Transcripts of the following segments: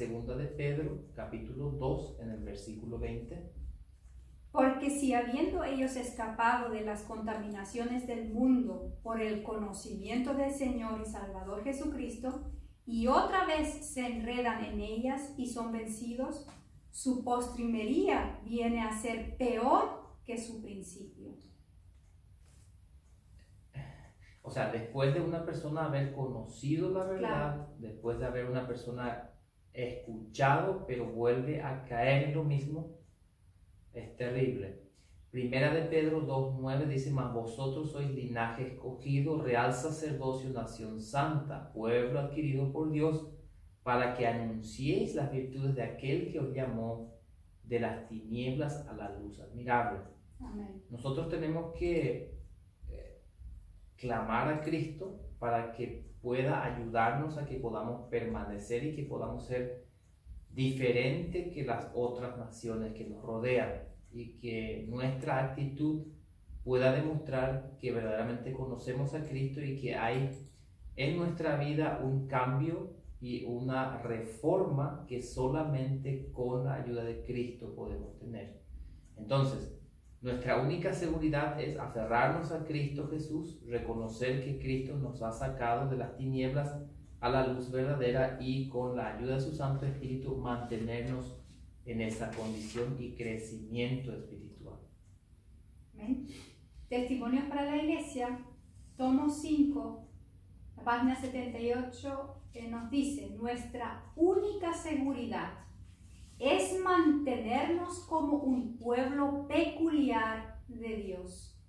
segunda de Pedro, capítulo 2, en el versículo 20. Porque si habiendo ellos escapado de las contaminaciones del mundo por el conocimiento del Señor y Salvador Jesucristo, y otra vez se enredan en ellas y son vencidos, su postrimería viene a ser peor que su principio. O sea, después de una persona haber conocido la verdad, Claro. después de haber una persona escuchado, pero vuelve a caer en lo mismo, es terrible. Primera de Pedro 2:9 dice: mas vosotros sois linaje escogido, real sacerdocio, nación santa, pueblo adquirido por Dios, para que anunciéis las virtudes de aquel que os llamó de las tinieblas a la luz admirable. Amén. Nosotros tenemos que clamar a Cristo para que pueda ayudarnos a que podamos permanecer y que podamos ser diferentes que las otras naciones que nos rodean, y que nuestra actitud pueda demostrar que verdaderamente conocemos a Cristo y que hay en nuestra vida un cambio y una reforma que solamente con la ayuda de Cristo podemos tener. Entonces, nuestra única seguridad es aferrarnos a Cristo Jesús, reconocer que Cristo nos ha sacado de las tinieblas a la luz verdadera y con la ayuda de su Santo Espíritu mantenernos en esa condición y crecimiento espiritual. Amén. Testimonios para la Iglesia, tomo 5, la página 78, nos dice: nuestra única seguridad es mantenernos como un pueblo peculiar de Dios.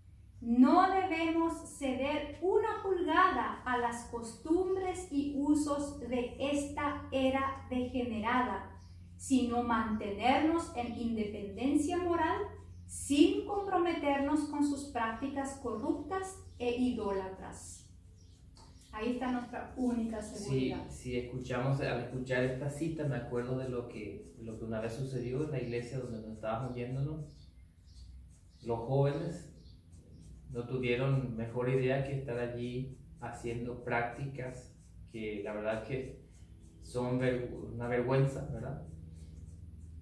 No debemos ceder una pulgada a las costumbres y usos de esta era degenerada, sino mantenernos en independencia moral sin comprometernos con sus prácticas corruptas e idólatras. Ahí está nuestra única seguridad. Si escuchamos, al escuchar esta cita, me acuerdo de lo que una vez sucedió en la iglesia donde nos estábamos yéndonos. Los jóvenes no tuvieron mejor idea que estar allí haciendo prácticas que la verdad que son una vergüenza, ¿verdad?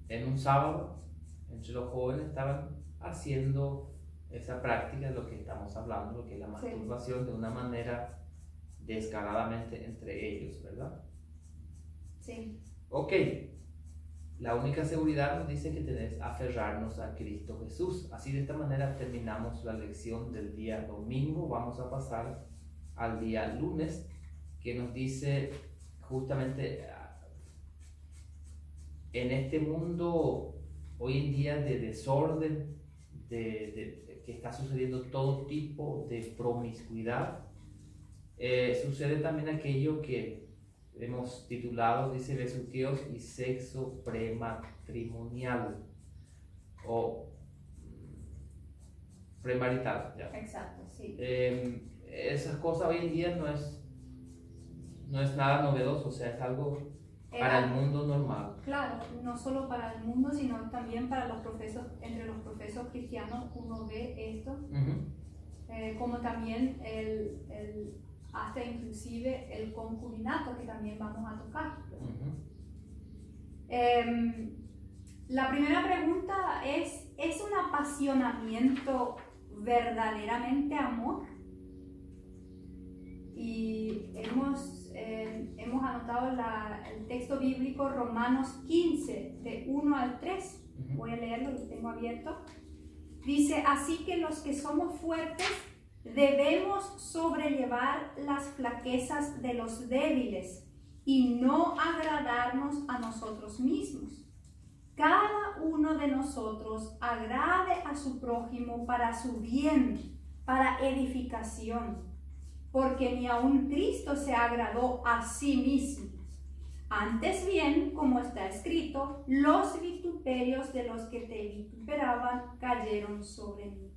En un sábado, entre los jóvenes estaban haciendo esa práctica de lo que estamos hablando, lo que es la masturbación, de una manera descaradamente entre ellos, ¿verdad? Sí. Ok, la única seguridad nos dice que tenemos que aferrarnos a Cristo Jesús. Así, de esta manera terminamos la lección del día domingo. Vamos a pasar al día lunes, que nos dice justamente en este mundo hoy en día de desorden, que está sucediendo todo tipo de promiscuidad. Sucede también aquello que hemos titulado, dice, besuqueos y sexo prematrimonial o premarital. ¿Ya? Exacto, sí. Esas cosas hoy en día no es nada novedoso, o sea, es algo para el mundo normal. Claro, no solo para el mundo, sino también para los profesos, entre los profesos cristianos uno ve esto, como también hasta inclusive el concubinato, que también vamos a tocar. La primera pregunta ¿es un apasionamiento verdaderamente amor? Y hemos anotado el texto bíblico Romanos 15, de 1 al 3. Voy a leerlo, lo tengo abierto. Dice: así que los que somos fuertes debemos sobrellevar las flaquezas de los débiles y no agradarnos a nosotros mismos. Cada uno de nosotros agrade a su prójimo para su bien, para edificación, porque ni aun Cristo se agradó a sí mismo. Antes bien, como está escrito, los vituperios de los que te vituperaban cayeron sobre mí.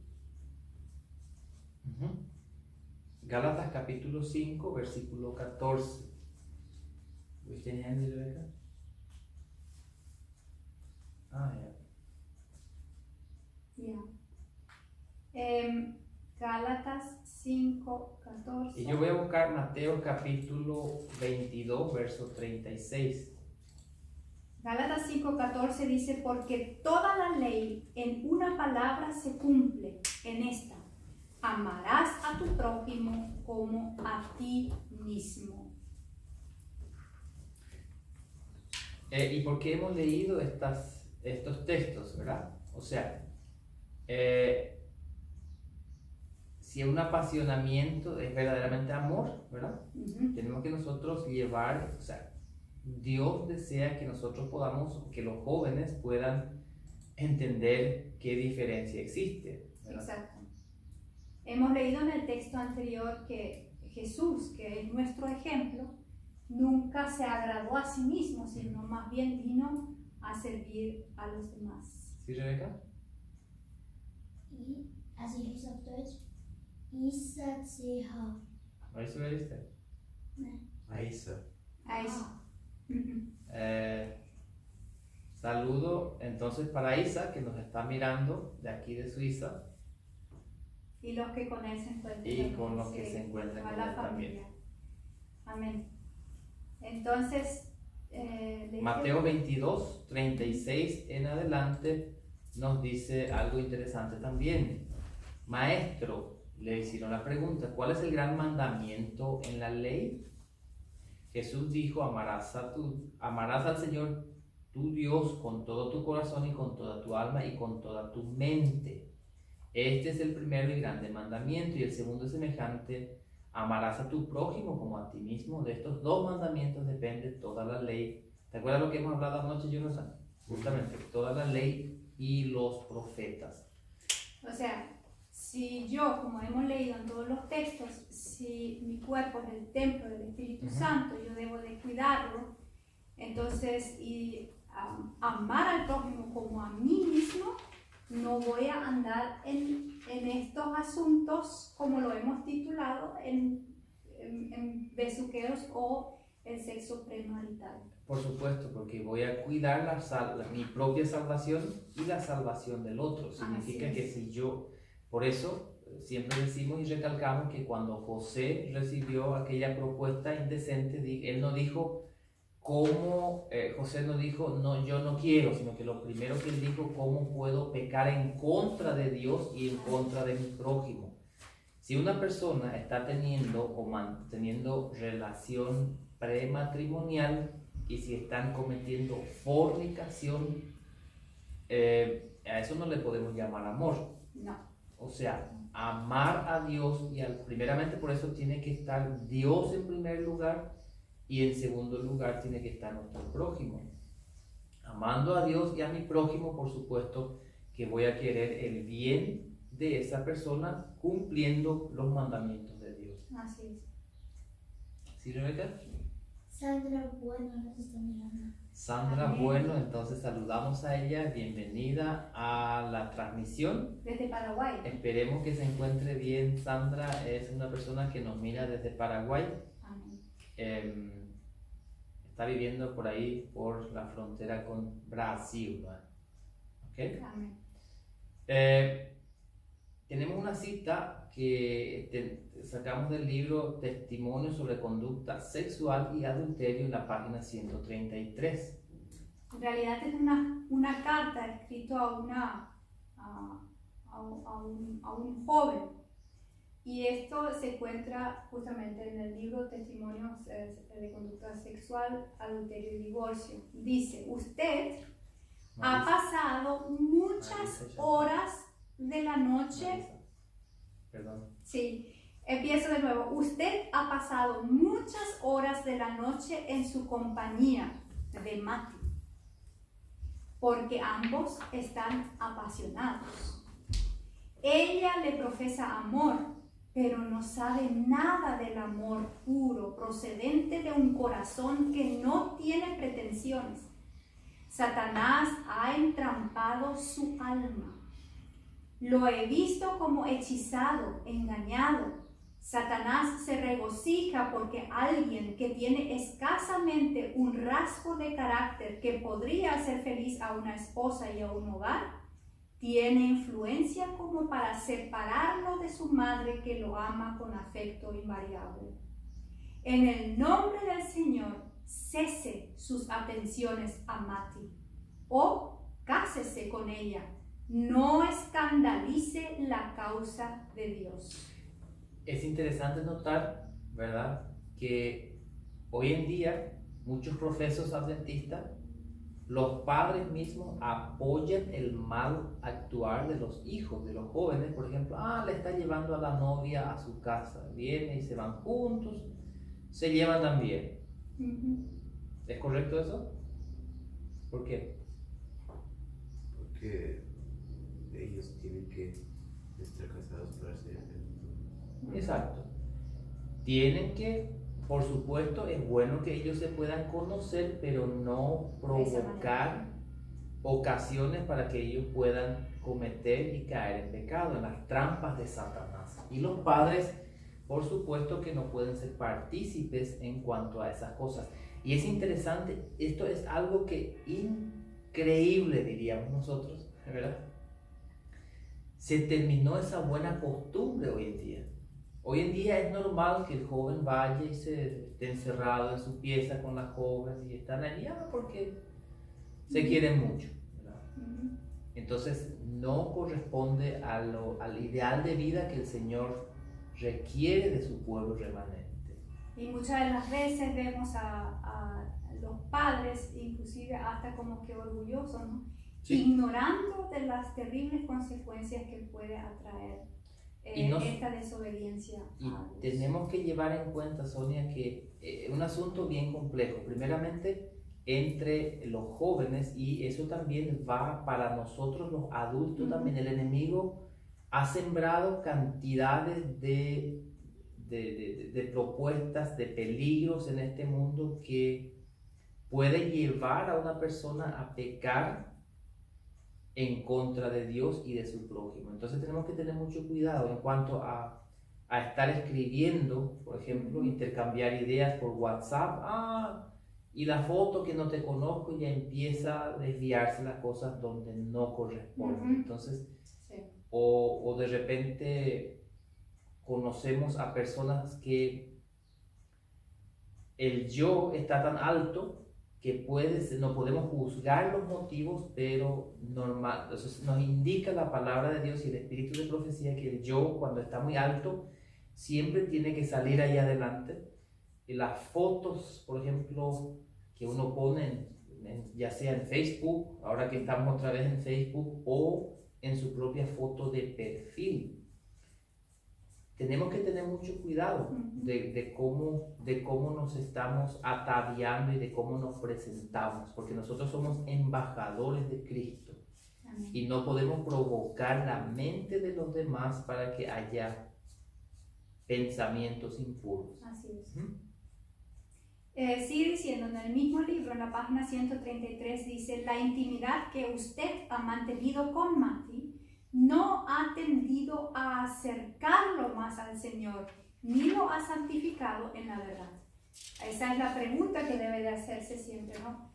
Gálatas capítulo 5, versículo 14. ¿Tiene handy, Rebeca? Gálatas 5, 14. Y yo voy a buscar Mateo capítulo 22, verso 36. Gálatas 5:14 dice, porque toda la ley en una palabra se cumple en esta: amarás a tu prójimo como a ti mismo. ¿Y por qué hemos leído estos textos, verdad? O sea, si un apasionamiento es verdaderamente amor, ¿verdad? Tenemos que nosotros llevar, o sea, Dios desea que nosotros podamos, que los jóvenes puedan entender qué diferencia existe, ¿verdad? Exacto. Hemos leído en el texto anterior que Jesús, que es nuestro ejemplo, nunca se agradó a sí mismo, sino más bien vino a servir a los demás. ¿Sí, Rebeca? Also ich lese auf Deutsch. Isa CH. ¿Ahí lo leíste? Aisa. Ahí sí. Saludo entonces para Isa, que nos está mirando de aquí de Suiza. Y los que con él se encuentran. Y también, con los que sí, se encuentran a con la él familia. Amén. Entonces, Mateo 22, 36 en adelante nos dice algo interesante también. Maestro, le hicieron la pregunta, ¿cuál es el gran mandamiento en la ley? Jesús dijo, amarás al Señor tu Dios con todo tu corazón y con toda tu alma y con toda tu mente. Este es el primero y grande mandamiento, y el segundo es semejante: amarás a tu prójimo como a ti mismo. De estos dos mandamientos depende toda la ley. ¿Te acuerdas lo que hemos hablado anoche, Jonathan? Justamente, toda la ley y los profetas. o sea, si yo, como hemos leído en todos los textos, si mi cuerpo es el templo del Espíritu Santo, yo debo de cuidarlo. Entonces, amar al prójimo como a mí mismo, no voy a andar en estos asuntos, como lo hemos titulado, en besuqueos o el sexo premarital. Por supuesto, porque voy a cuidar mi propia salvación y la salvación del otro. Significa que si yo, por eso siempre decimos y recalcamos que cuando José recibió aquella propuesta indecente, él no dijo José no dijo, no, yo no quiero, sino que lo primero que él dijo, ¿cómo puedo pecar en contra de Dios y en contra de mi prójimo? Si una persona está teniendo o manteniendo relación prematrimonial y si están cometiendo fornicación, a eso no le podemos llamar amor. No. O sea, amar a Dios, primeramente por eso tiene que estar Dios en primer lugar, y en segundo lugar tiene que estar nuestro prójimo. Amando a Dios y a mi prójimo, por supuesto que voy a querer el bien de esa persona cumpliendo los mandamientos de Dios. Así es. ¿Sí, Rebeca? Sandra Bueno nos está mirando. Sandra Amén. Bueno, entonces saludamos a ella, bienvenida a la transmisión. Desde Paraguay. Esperemos que se encuentre bien. Sandra es una persona que nos mira desde Paraguay. Amén. Está viviendo por ahí, por la frontera con Brasil, ¿no? ¿Okay? Amén. Tenemos una cita que sacamos del libro Testimonios sobre conducta sexual y adulterio en la página 133. En realidad es una carta escrita a un joven. Y esto se encuentra justamente en el libro Testimonios de conducta sexual, adulterio y divorcio. Dice, usted ha pasado muchas horas de la noche. Perdón. Sí, empiezo de nuevo. Usted ha pasado muchas horas de la noche en su compañía de Mati, porque ambos están apasionados. Ella le profesa amor, pero no sabe nada del amor puro, procedente de un corazón que no tiene pretensiones. Satanás ha entrampado su alma. Lo he visto como hechizado, engañado. Satanás se regocija porque alguien que tiene escasamente un rasgo de carácter que podría hacer feliz a una esposa y a un hogar, tiene influencia como para separarlo de su madre que lo ama con afecto invariable. En el nombre del Señor, cese sus atenciones a Mati o cásese con ella. No escandalice la causa de Dios. Es interesante notar, ¿verdad?, que hoy en día muchos profesos adventistas, los padres mismos apoyan el mal actuar de los hijos, de los jóvenes. Por ejemplo, le está llevando a la novia a su casa, viene y se van juntos, se llevan también. ¿Es correcto eso? ¿Por qué? Porque ellos tienen que estar casados para ser felices. Exacto. Tienen que, por supuesto, es bueno que ellos se puedan conocer, pero no provocar ocasiones para que ellos puedan cometer y caer en pecado, en las trampas de Satanás. Y los padres, por supuesto, que no pueden ser partícipes en cuanto a esas cosas. Y es interesante, esto es algo que increíble, diríamos nosotros, ¿verdad? Se terminó esa buena costumbre hoy en día. Hoy en día es normal que el joven vaya y se esté encerrado en su pieza con las jóvenes y están allí porque se quieren mucho, ¿verdad? Entonces no corresponde al ideal de vida que el Señor requiere de su pueblo remanente. Y muchas de las veces vemos a los padres, inclusive hasta como que orgullosos, ¿no? Sí. Ignorando de las terribles consecuencias que puede atraer esta desobediencia a Dios. Y tenemos que llevar en cuenta, Sonia, que es un asunto bien complejo. Primeramente, entre los jóvenes, y eso también va para nosotros los adultos también. El enemigo ha sembrado cantidades de propuestas, de peligros en este mundo que puede llevar a una persona a pecar en contra de Dios y de su prójimo. Entonces tenemos que tener mucho cuidado en cuanto a estar escribiendo, por ejemplo, intercambiar ideas por WhatsApp, y la foto que no te conozco, ya empieza a desviarse las cosas donde no corresponden. Entonces, o de repente conocemos a personas que el yo está tan alto que no podemos juzgar los motivos, pero entonces nos indica la palabra de Dios y el espíritu de profecía que el yo, cuando está muy alto, siempre tiene que salir ahí adelante. Y las fotos, por ejemplo, que uno pone ya sea en Facebook, ahora que estamos otra vez en Facebook, o en su propia foto de perfil. Tenemos que tener mucho cuidado de cómo nos estamos ataviando y de cómo nos presentamos, porque nosotros somos embajadores de Cristo. Amén. Y no podemos provocar la mente de los demás para que haya pensamientos impuros. Así es. Sigue diciendo en el mismo libro, en la página 133, dice: la intimidad que usted ha mantenido con Mati no ha tendido a acercarlo más al Señor, ni lo ha santificado en la verdad. Esa es la pregunta que debe de hacerse siempre, ¿no?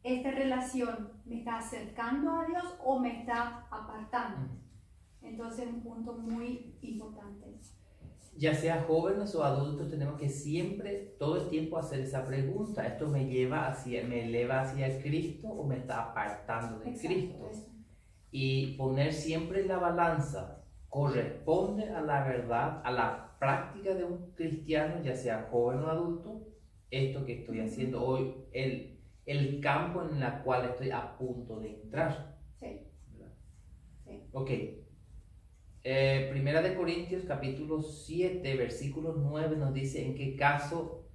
¿Esta relación me está acercando a Dios o me está apartando? Entonces, un punto muy importante. Ya sea jóvenes o adultos, tenemos que siempre, todo el tiempo, hacer esa pregunta. ¿Esto me eleva hacia Cristo o me está apartando de Cristo? Eso. Y poner siempre en la balanza, ¿corresponde a la verdad, a la práctica de un cristiano, ya sea joven o adulto, esto que estoy haciendo hoy, el campo en el cual estoy a punto de entrar? Sí. Sí. Ok. Primera de Corintios capítulo 7 versículo 9 nos dice en qué caso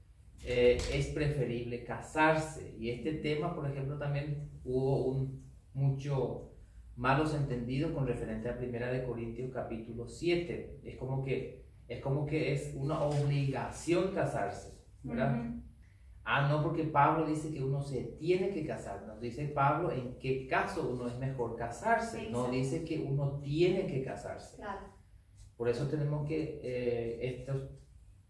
es preferible casarse. Y este tema, por ejemplo, también hubo mucho malos entendidos con referente a Primera de Corintios capítulo 7. Es como que es una obligación casarse, ¿verdad? No, porque Pablo dice que uno se tiene que casar. Nos dice Pablo en qué caso uno es mejor casarse. Exacto. No dice que uno tiene que casarse. Claro. Por eso tenemos que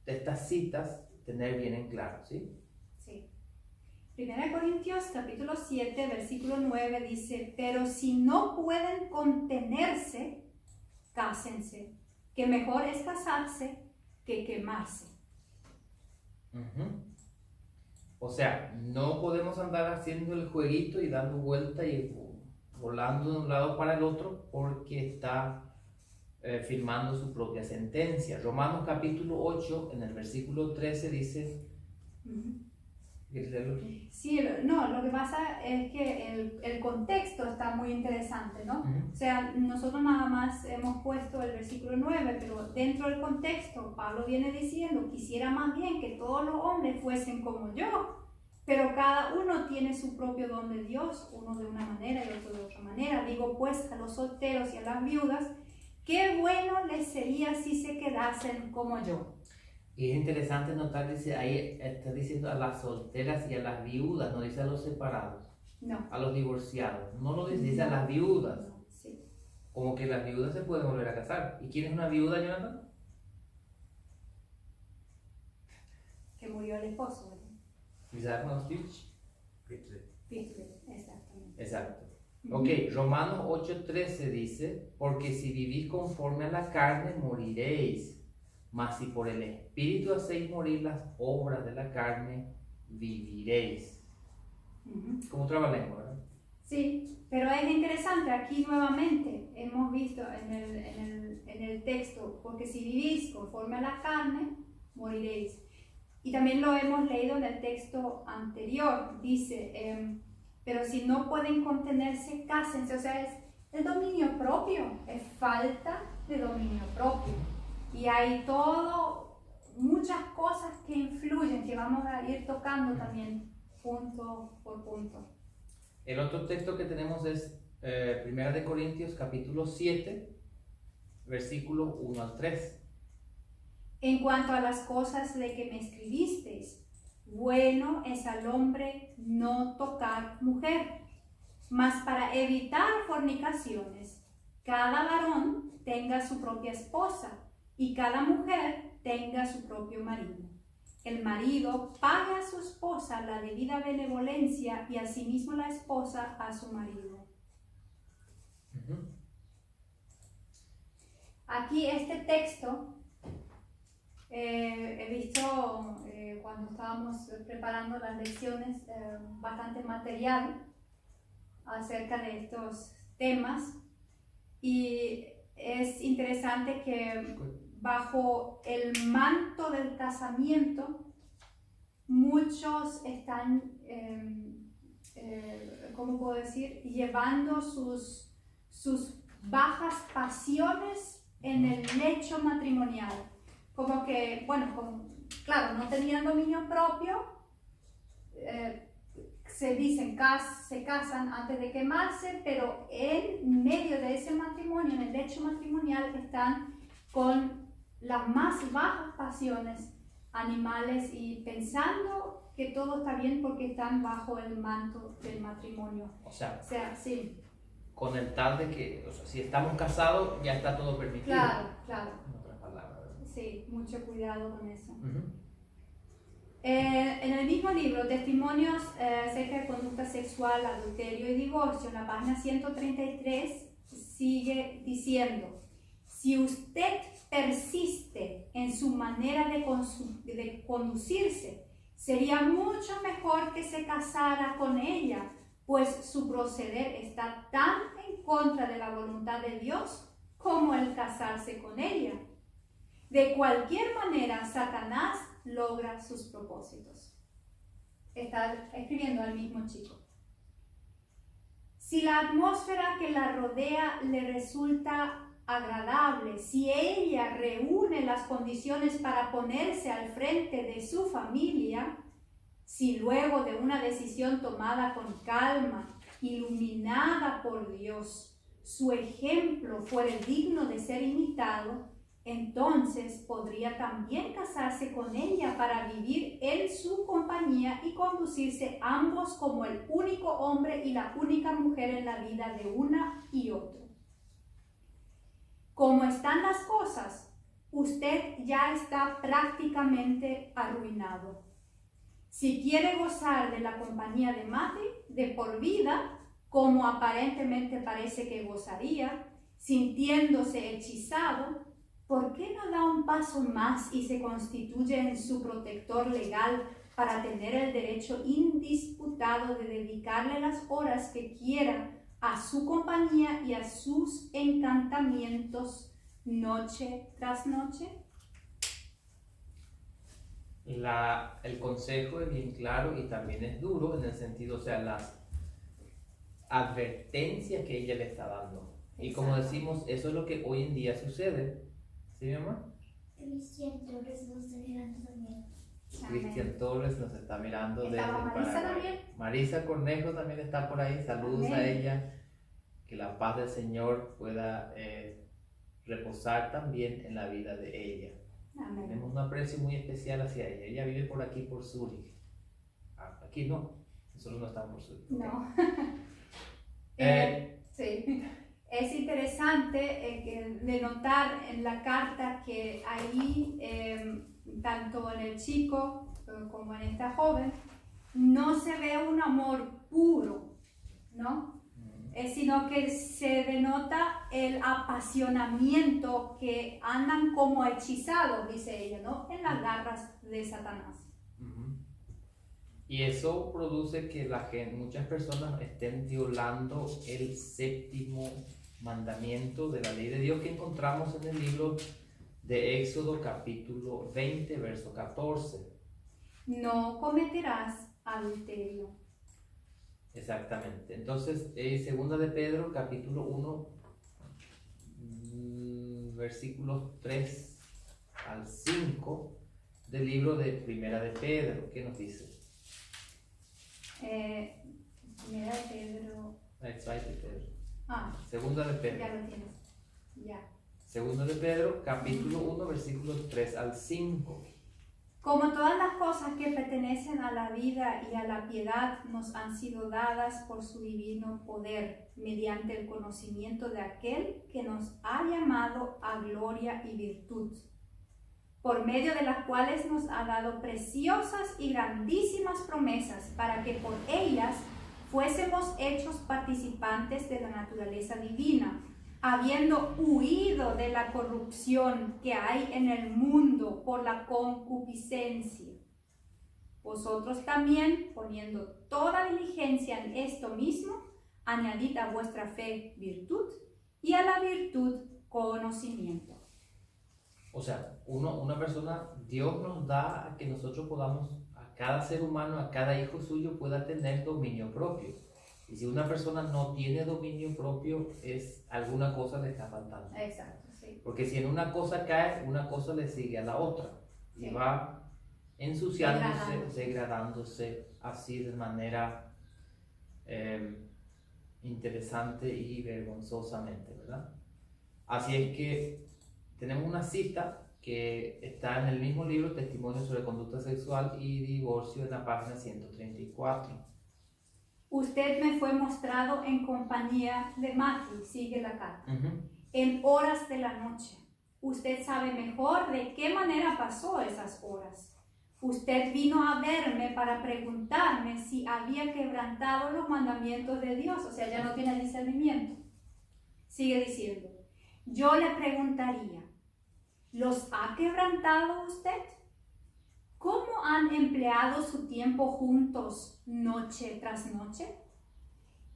estas citas tener bien en claro, ¿sí? Sí. 1 Corintios capítulo 7 versículo 9 dice: pero si no pueden contenerse, cásense, que mejor es casarse que quemarse. O sea, no podemos andar haciendo el jueguito y dando vuelta y volando de un lado para el otro porque está firmando su propia sentencia. Romanos capítulo 8, en el versículo 13 dice... ¿Quieres leerlo tú? Sí, no, lo que pasa es que el contexto está muy interesante, ¿no? O sea, nosotros nada más hemos puesto el versículo 9, pero dentro del contexto, Pablo viene diciendo, quisiera más bien que todos los hombres fuesen como yo, pero cada uno tiene su propio don de Dios, uno de una manera y otro de otra manera. Digo pues a los solteros y a las viudas, qué bueno les sería si se quedasen como yo. Y es interesante notar, dice, ahí está diciendo a las solteras y a las viudas, no dice a los separados, No. a los divorciados, no lo dice, dice a las viudas. No, sí. Como que las viudas se pueden volver a casar. ¿Y quién es una viuda, Jonathan? Que murió el esposo, ¿verdad? ¿Y sabes cuándo Stitch? Exactamente. Exacto. Ok, Romanos 8:13 dice, porque si vivís conforme a la carne, moriréis. Mas si por el Espíritu hacéis morir las obras de la carne, viviréis. Como trabalengua, ¿verdad? Sí, pero es interesante, aquí nuevamente hemos visto en el texto, porque si vivís conforme a la carne, moriréis. Y también lo hemos leído en el texto anterior, dice, pero si no pueden contenerse, cásense. O sea, es el dominio propio, es falta de dominio propio. Y hay muchas cosas que influyen, que vamos a ir tocando también punto por punto. El otro texto que tenemos es 1 Corintios capítulo 7, versículos 1 al 3. En cuanto a las cosas de que me escribisteis, bueno es al hombre no tocar mujer, mas para evitar fornicaciones, cada varón tenga su propia esposa, y cada mujer tenga su propio marido. El marido paga a su esposa la debida benevolencia y asimismo la esposa a su marido. Aquí este texto, he visto cuando estábamos preparando las lecciones bastante material acerca de estos temas, y es interesante que bajo el manto del casamiento, muchos están, ¿cómo puedo decir?, llevando sus bajas pasiones en el lecho matrimonial. Como que, bueno, claro, no tenían dominio propio, se casan antes de quemarse, pero en medio de ese matrimonio, en el lecho matrimonial, están con las más bajas pasiones animales y pensando que todo está bien porque están bajo el manto del matrimonio. O sea, Sí. Con el tal de que, o sea, si estamos casados, ya está todo permitido. Claro. En otras palabras, ¿verdad? Sí, mucho cuidado con eso. En el mismo libro, Testimonios acerca de conducta sexual, adulterio y divorcio, en la página 133, sigue diciendo: si usted persiste en su manera de conducirse, sería mucho mejor que se casara con ella, pues su proceder está tan en contra de la voluntad de Dios como el casarse con ella. De cualquier manera, Satanás logra sus propósitos. Está escribiendo al mismo chico. Si la atmósfera que la rodea le resulta agradable, si ella reúne las condiciones para ponerse al frente de su familia, si luego de una decisión tomada con calma, iluminada por Dios, su ejemplo fuera digno de ser imitado, entonces podría también casarse con ella para vivir en su compañía y conducirse ambos como el único hombre y la única mujer en la vida de una y otro. Como están las cosas, usted ya está prácticamente arruinado. Si quiere gozar de la compañía de Matty de por vida, como aparentemente parece que gozaría, sintiéndose hechizado, ¿por qué no da un paso más y se constituye en su protector legal para tener el derecho indisputado de dedicarle las horas que quiera a su compañía y a sus encantamientos noche tras noche? El consejo es bien claro y también es duro en el sentido, o sea, las advertencias que ella le está dando. Y como decimos, eso es lo que hoy en día sucede. ¿Sí, mi amor? Cristian Torres nos está mirando también. Cristian Torres nos está mirando desde ¿Estaba Marisa Paraguay. también? Marisa Cornejo también está por ahí. Saludos Amén. a ella. Que la paz del Señor pueda reposar también en la vida de ella. Amén. Tenemos un aprecio muy especial hacia ella. Ella vive por aquí, por Zúrich. Aquí no. Nosotros no estamos por Zúrich. No. Eh, Sí. Es interesante de notar en la carta que ahí, tanto en el chico como en esta joven, no se ve un amor puro, ¿no? Sino que se denota el apasionamiento, que andan como hechizados, dice ella, ¿no? En las garras de Satanás. Y eso produce que muchas personas estén violando el séptimo mandamiento de la ley de Dios que encontramos en el libro de Éxodo capítulo 20, verso 14. No cometerás adulterio. Exactamente. Entonces, segunda de Pedro capítulo 1, versículos 3 al 5 del libro de Primera de Pedro. ¿Qué nos dice? Primera de Pedro. Segunda de Pedro. Ya lo tienes. Ya. Segunda de Pedro, capítulo 1, versículos 3 al 5. Como todas las cosas que pertenecen a la vida y a la piedad nos han sido dadas por su divino poder, mediante el conocimiento de aquel que nos ha llamado a gloria y virtud, por medio de las cuales nos ha dado preciosas y grandísimas promesas, para que por ellas fuésemos hechos participantes de la naturaleza divina, habiendo huido de la corrupción que hay en el mundo por la concupiscencia. Vosotros también, poniendo toda diligencia en esto mismo, añadid a vuestra fe virtud, y a la virtud conocimiento. O sea, una persona, Dios nos da a que nosotros podamos, a cada ser humano, a cada hijo suyo pueda tener dominio propio. Y si una persona no tiene dominio propio, alguna cosa le está faltando. Exacto, sí. Porque si en una cosa cae, una cosa le sigue a la otra. Y Sí. va ensuciándose, degradándose así de manera interesante y vergonzosamente, ¿verdad? Así es que tenemos una cita que está en el mismo libro, Testimonios sobre Conducta Sexual y Divorcio, en la página 134. Usted me fue mostrado en compañía de Mati, sigue la carta, Uh-huh. en horas de la noche. Usted sabe mejor de qué manera pasó esas horas. Usted vino a verme para preguntarme si había quebrantado los mandamientos de Dios, o sea, ya no tiene discernimiento. Sigue diciendo, yo le preguntaría, ¿los ha quebrantado usted? ¿Cómo han empleado su tiempo juntos noche tras noche?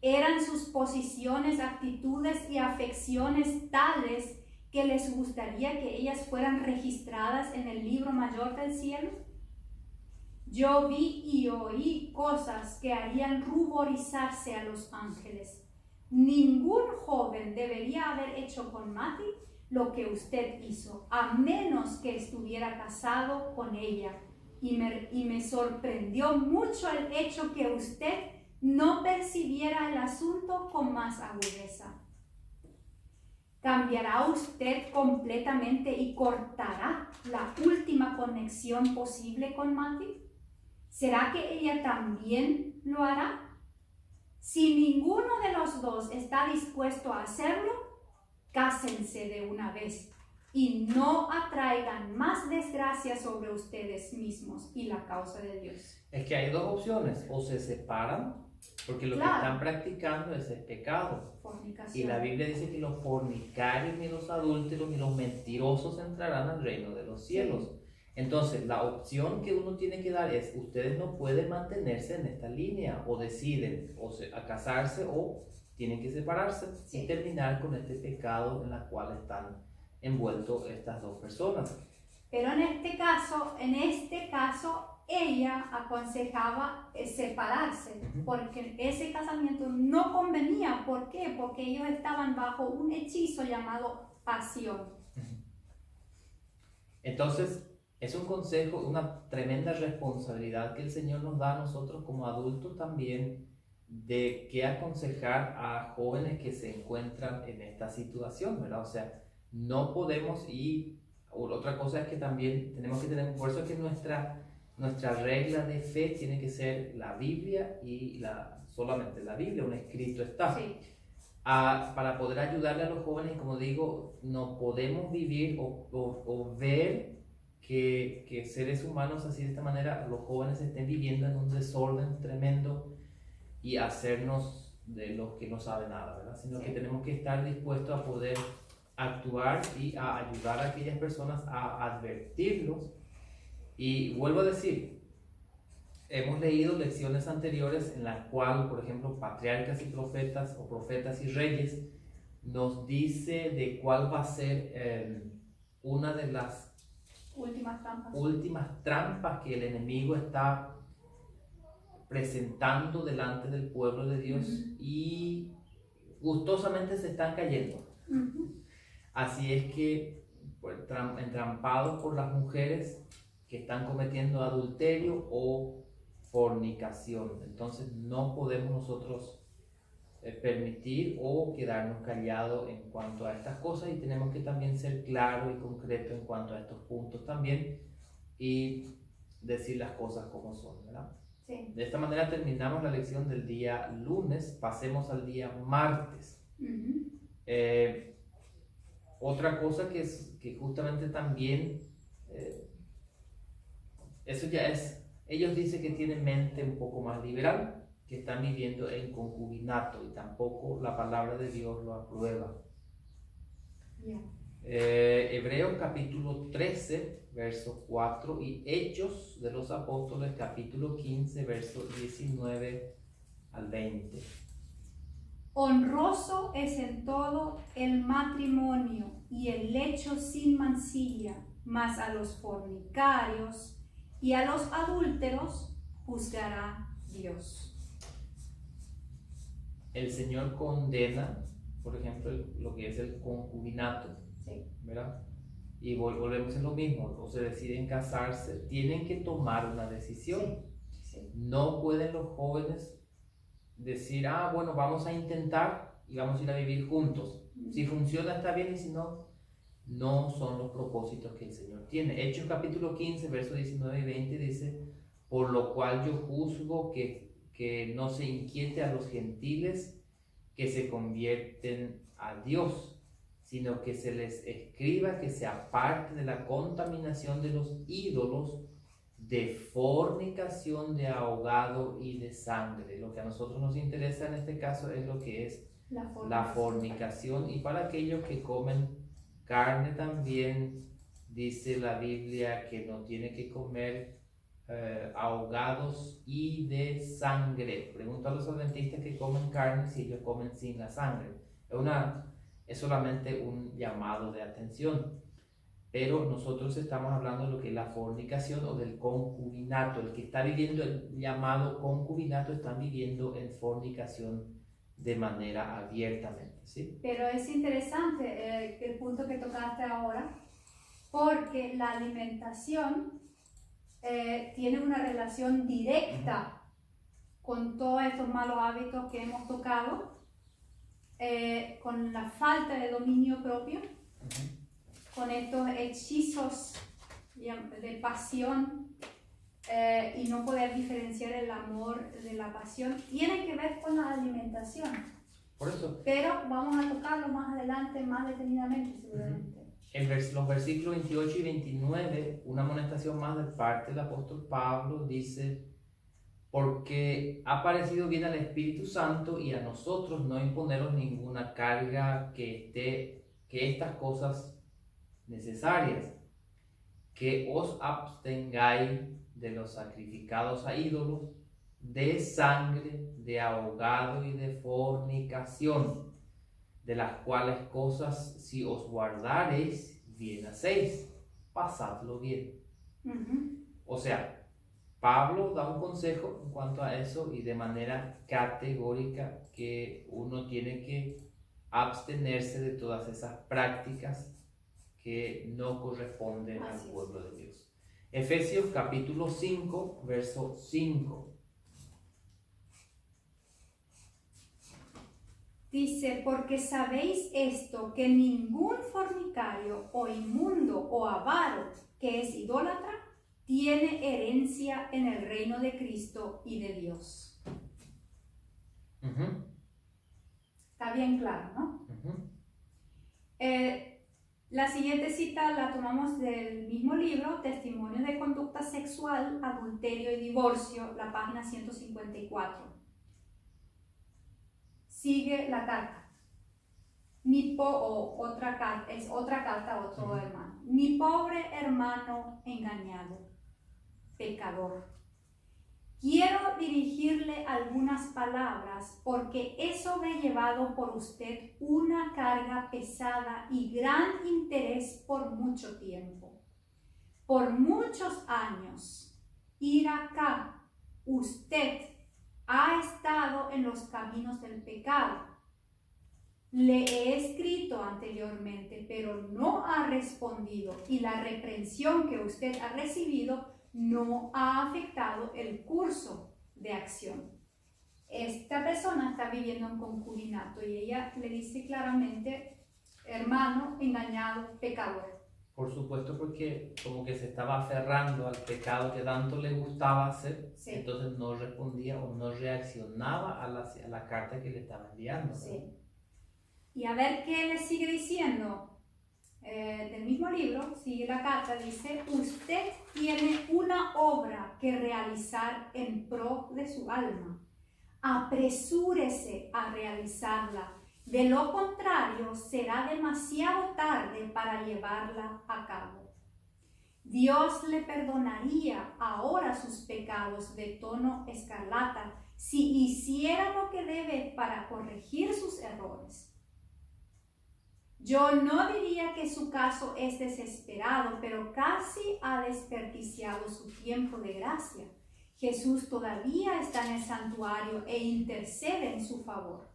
¿Eran sus posiciones, actitudes y afecciones tales que les gustaría que ellas fueran registradas en el libro mayor del cielo? Yo vi y oí cosas que harían ruborizarse a los ángeles. Ningún joven debería haber hecho con Mati lo que usted hizo, a menos que estuviera casado con ella. Y me sorprendió mucho el hecho que usted no percibiera el asunto con más agudeza. ¿Cambiará usted completamente y cortará la última conexión posible con Mati? ¿Será que ella también lo hará? Si ninguno de los dos está dispuesto a hacerlo, cásense de una vez y no atraigan más desgracia sobre ustedes mismos y la causa de Dios. Es que hay dos opciones, o se separan, porque lo Claro. que están practicando es el pecado. Fornicación. Y la Biblia dice que los fornicarios, ni los adúlteros, ni los mentirosos entrarán al reino de los cielos. Entonces, la opción que uno tiene que dar es, ustedes no pueden mantenerse en esta línea, o deciden a casarse o tienen que separarse y terminar con este pecado en el cual están envueltos estas dos personas. Pero en este caso, ella aconsejaba separarse, porque ese casamiento no convenía. ¿Por qué? Porque ellos estaban bajo un hechizo llamado pasión. Entonces, es un consejo, una tremenda responsabilidad que el Señor nos da a nosotros como adultos también, de qué aconsejar a jóvenes que se encuentran en esta situación, ¿verdad? O sea, no podemos, y otra cosa es que también tenemos que tener, por eso es que nuestra regla de fe tiene que ser la Biblia y solamente la Biblia, un escrito está. Sí. Para poder ayudarle a los jóvenes, como digo, no podemos vivir o ver que seres humanos así de esta manera, los jóvenes estén viviendo en un desorden tremendo y hacernos de los que no saben nada, ¿verdad? Sino que tenemos que estar dispuestos a poder actuar y a ayudar a aquellas personas, a advertirlos. Y vuelvo a decir, hemos leído lecciones anteriores en las cuales, por ejemplo, patriarcas y profetas o profetas y reyes nos dice de cuál va a ser una de las últimas trampas que el enemigo está presentando delante del pueblo de Dios, y gustosamente se están cayendo. Así es que, pues, entrampados por las mujeres que están cometiendo adulterio o fornicación. Entonces no podemos nosotros permitir o quedarnos callados en cuanto a estas cosas, y tenemos que también ser claros y concretos en cuanto a estos puntos también y decir las cosas como son, ¿verdad? Sí. De esta manera terminamos la lección del día lunes, pasemos al día martes. Otra cosa que justamente también, eso ya es, ellos dicen que tienen mente un poco más liberal, que están viviendo en concubinato, y tampoco la palabra de Dios lo aprueba. Yeah. Hebreos capítulo 13, verso 4, y Hechos de los Apóstoles capítulo 15, verso 19 al 20. Honroso es en todo el matrimonio y el lecho sin mancilla, mas a los fornicarios y a los adúlteros juzgará Dios. El Señor condena, por ejemplo, lo que es el concubinato, sí, ¿verdad? Y volvemos a lo mismo, o se deciden casarse, tienen que tomar una decisión. Sí. No pueden los jóvenes decir, bueno, vamos a intentar y vamos a ir a vivir juntos. Si funciona está bien, y si no, no son los propósitos que el Señor tiene. Hechos capítulo 15, versos 19 y 20 dice, por lo cual yo juzgo que no se inquiete a los gentiles que se convierten a Dios, sino que se les escriba que se aparte de la contaminación de los ídolos, de fornicación, de ahogado y de sangre. Lo que a nosotros nos interesa en este caso es lo que es la fornicación. Y para aquellos que comen carne también, dice la Biblia que no tiene que comer ahogados y de sangre. Pregunto a los adventistas que comen carne si ellos comen sin la sangre. Es solamente un llamado de atención. Pero nosotros estamos hablando de lo que es la fornicación o del concubinato. El que está viviendo el llamado concubinato está viviendo en fornicación de manera abiertamente, ¿sí? Pero es interesante el punto que tocaste ahora, porque la alimentación tiene una relación directa con todos estos malos hábitos que hemos tocado, con la falta de dominio propio, con estos hechizos de pasión, y no poder diferenciar el amor de la pasión. Tiene que ver con la alimentación. Por eso. Pero vamos a tocarlo más adelante, más detenidamente, seguramente. Los versículos 28 y 29, una amonestación más de parte del apóstol Pablo, dice, porque ha parecido bien al Espíritu Santo y a nosotros no imponeros ninguna carga que estas cosas necesarias, que os abstengáis de los sacrificados a ídolos, de sangre, de ahogado y de fornicación, de las cuales cosas si os guardareis, bien hacéis, pasadlo bien. O sea, Pablo da un consejo en cuanto a eso y de manera categórica que uno tiene que abstenerse de todas esas prácticas que no corresponden al pueblo de Dios. Efesios capítulo 5, verso 5. Dice, porque sabéis esto, que ningún fornicario o inmundo o avaro que es idólatra tiene herencia en el reino de Cristo y de Dios. Está bien claro, ¿no? La siguiente cita la tomamos del mismo libro, Testimonios de Conducta Sexual, Adulterio y Divorcio, la página 154. Sigue la carta. Otra carta a otro hermano. Mi pobre hermano engañado, pecador. Quiero dirigirle algunas palabras porque he sobrellevado por usted una carga pesada y gran interés por mucho tiempo. Por muchos años, ir acá, usted ha estado en los caminos del pecado. Le he escrito anteriormente, pero no ha respondido y la reprensión que usted ha recibido no ha afectado el curso de acción. Esta persona está viviendo en concubinato y ella le dice claramente, hermano engañado, pecador. Por supuesto, porque como que se estaba aferrando al pecado que tanto le gustaba hacer, sí. Entonces no respondía o no reaccionaba a la carta que le estaba enviando. Sí. Y a ver qué le sigue diciendo. Del mismo libro, sigue la carta, dice, usted tiene una obra que realizar en pro de su alma. Apresúrese a realizarla. De lo contrario, será demasiado tarde para llevarla a cabo. Dios le perdonaría ahora sus pecados de tono escarlata si hiciera lo que debe para corregir sus errores. Yo no diría que su caso es desesperado, pero casi ha desperdiciado su tiempo de gracia. Jesús todavía está en el santuario e intercede en su favor.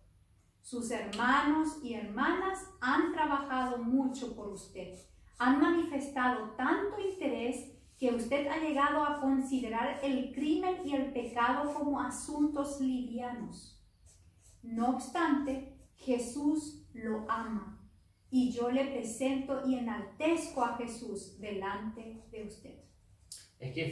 Sus hermanos y hermanas han trabajado mucho por usted. Han manifestado tanto interés que usted ha llegado a considerar el crimen y el pecado como asuntos livianos. No obstante, Jesús lo ama. Y yo le presento y enaltezco a Jesús delante de usted. Es que